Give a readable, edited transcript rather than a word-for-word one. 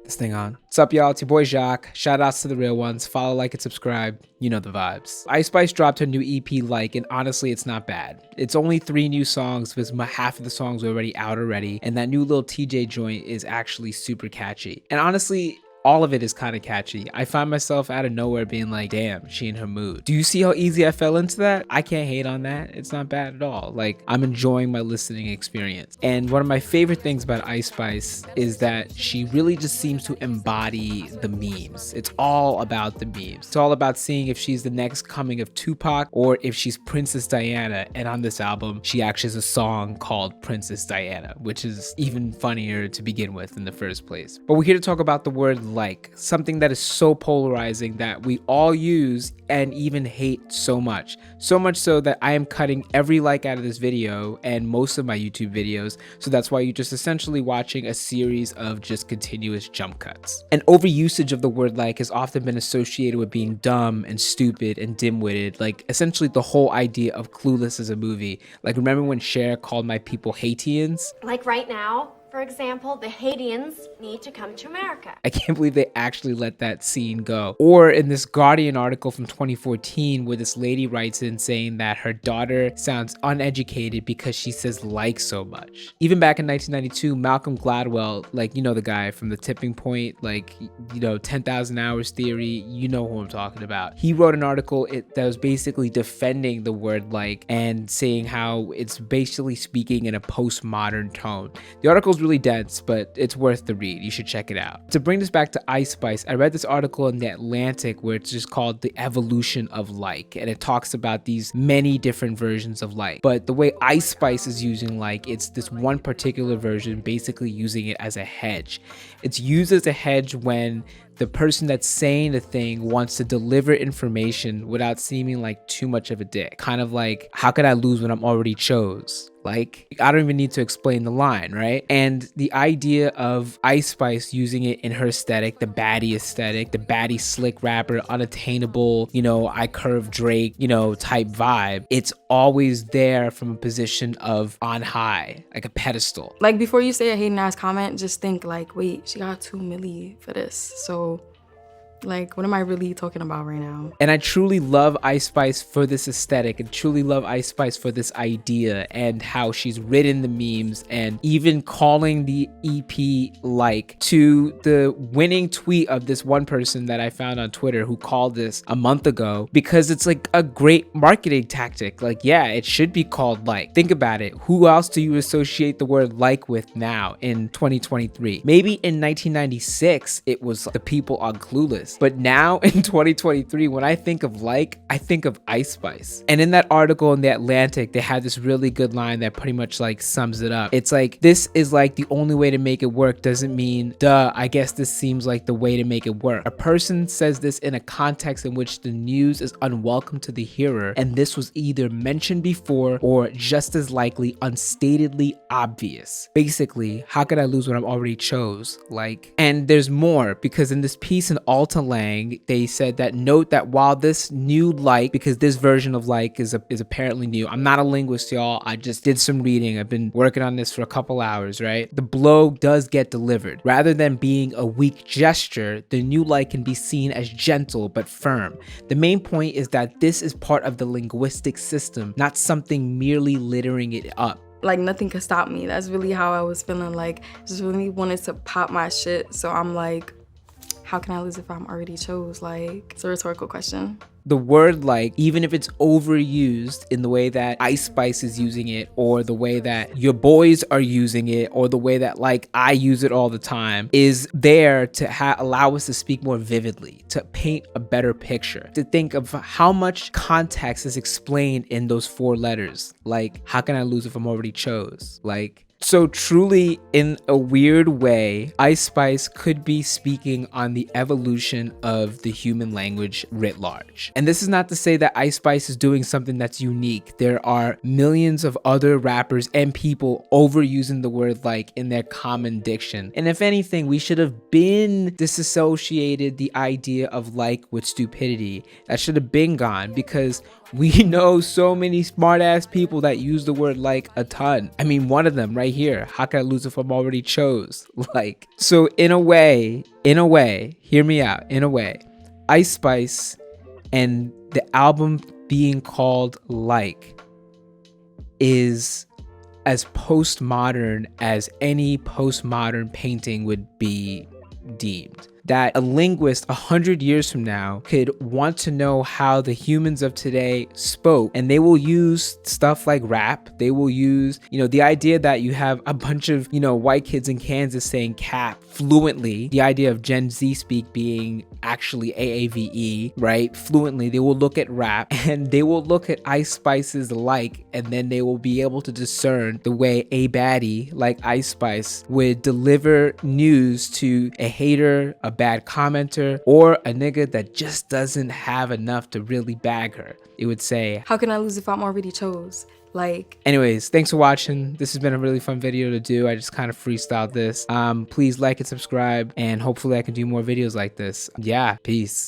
this thing on. What's up, y'all? It's your boy Jacques. Shout outs to the real ones. Follow, like, and subscribe. You know the vibes. Ice Spice dropped her new EP, Like, and honestly, it's not bad. It's only 3 new songs because half of the songs are already out already, and that new little TJ joint is actually super catchy. And honestly, all of it is kind of catchy. I find myself out of nowhere being like, damn, she in her mood. Do you see how easy I fell into that? I can't hate on that. It's not bad at all. Like, I'm enjoying my listening experience. And one of my favorite things about Ice Spice is that she really just seems to embody the memes. It's all about the memes. It's all about seeing if she's the next coming of Tupac or if she's Princess Diana. And on this album, she actually has a song called Princess Diana, which is even funnier to begin with in the first place. But we're here to talk about the word like, something that is so polarizing that we all use and even hate so much. So much so that I am cutting every like out of this video and most of my YouTube videos. So that's why you're just essentially watching a series of just continuous jump cuts. And overusage of the word like has often been associated with being dumb and stupid and dim-witted. Like essentially the whole idea of Clueless as a movie. Like remember when Cher called my people Haitians? Like right now, for example, the Haitians need to come to America. I can't believe they actually let that scene go. Or in this Guardian article from 2014 where this lady writes in saying that her daughter sounds uneducated because she says like so much. Even back in 1992, Malcolm Gladwell, like you know the guy from The Tipping Point, like you know 10,000 Hours Theory, you know who I'm talking about. He wrote an article that was basically defending the word like and saying how it's basically speaking in a postmodern tone. The article's really dense, but it's worth the read. You should check it out. To bring this back to Ice Spice, I read this article in The Atlantic where it's just called The Evolution of Like, and it talks about these many different versions of like. But the way Ice Spice is using like, it's this one particular version basically using it as a hedge. It's used as a hedge when the person that's saying the thing wants to deliver information without seeming like too much of a dick. Kind of like, how could I lose when I'm already chose? Like, I don't even need to explain the line, right? And the idea of Ice Spice using it in her aesthetic, the baddie slick rapper, unattainable, you know, I curve Drake, you know, type vibe. It's always there from a position of on high, like a pedestal. Like before you say a hating ass comment, just think like, wait, she got 2 milli for this. So like, what am I really talking about right now? And I truly love Ice Spice for this aesthetic and truly love Ice Spice for this idea and how she's written the memes and even calling the EP like to the winning tweet of this one person that I found on Twitter who called this a month ago because it's like a great marketing tactic. Like, yeah, it should be called like. Think about it. Who else do you associate the word like with now in 2023? Maybe in 1996, it was the people on Clueless. But now in 2023, when I think of like, I think of Ice Spice. And in that article in The Atlantic, they had this really good line that pretty much like sums it up. It's like, this is like the only way to make it work doesn't mean, duh, I guess this seems like the way to make it work. A person says this in a context in which the news is unwelcome to the hearer, and this was either mentioned before or just as likely unstatedly obvious. Basically, how could I lose when I'm already chose? Like, and there's more because in this piece in Alta Lang, they said that note that while this new like, because this version of like is apparently new. I'm not a linguist, y'all. I just did some reading. I've been working on this for a couple hours, right? The blow does get delivered. Rather than being a weak gesture, the new like can be seen as gentle but firm. The main point is that this is part of the linguistic system, not something merely littering it up. Like nothing could stop me. That's really how I was feeling. Like just really wanted to pop my shit. So I'm like, how can I lose if I'm already chose? Like, it's a rhetorical question. The word like, even if it's overused in the way that Ice Spice is using it, or the way that your boys are using it, or the way that like I use it all the time, is there to allow us to speak more vividly, to paint a better picture, to think of how much context is explained in those 4 letters. Like, how can I lose if I'm already chose? Like, so truly, in a weird way, Ice Spice could be speaking on the evolution of the human language writ large. And this is not to say that Ice Spice is doing something that's unique. There are millions of other rappers and people overusing the word like in their common diction. And if anything, we should have been disassociated the idea of like with stupidity. That should have been gone, because We know so many smart ass people that use the word like a ton. I mean, one of them right here. How can I lose if I'm already chose? Like, so in a way, hear me out. In a way, Ice Spice and the album being called Like is as postmodern as any postmodern painting would be deemed. That a linguist 100 years from now could want to know how the humans of today spoke, and they will use stuff like rap. They will use, the idea that you have a bunch of, white kids in Kansas saying cap fluently, the idea of Gen Z speak being actually AAVE, right? Fluently, they will look at rap and they will look at Ice Spice's Like, and then they will be able to discern the way a baddie like Ice Spice would deliver news to a hater, a bad commenter, or a nigga that just doesn't have enough to really bag her. It would say, how can I lose if I'm already chose? Like, anyways, thanks for watching. This has been a really fun video to do. I just kind of freestyled this. Please like and subscribe, and hopefully I can do more videos like this. Yeah, peace.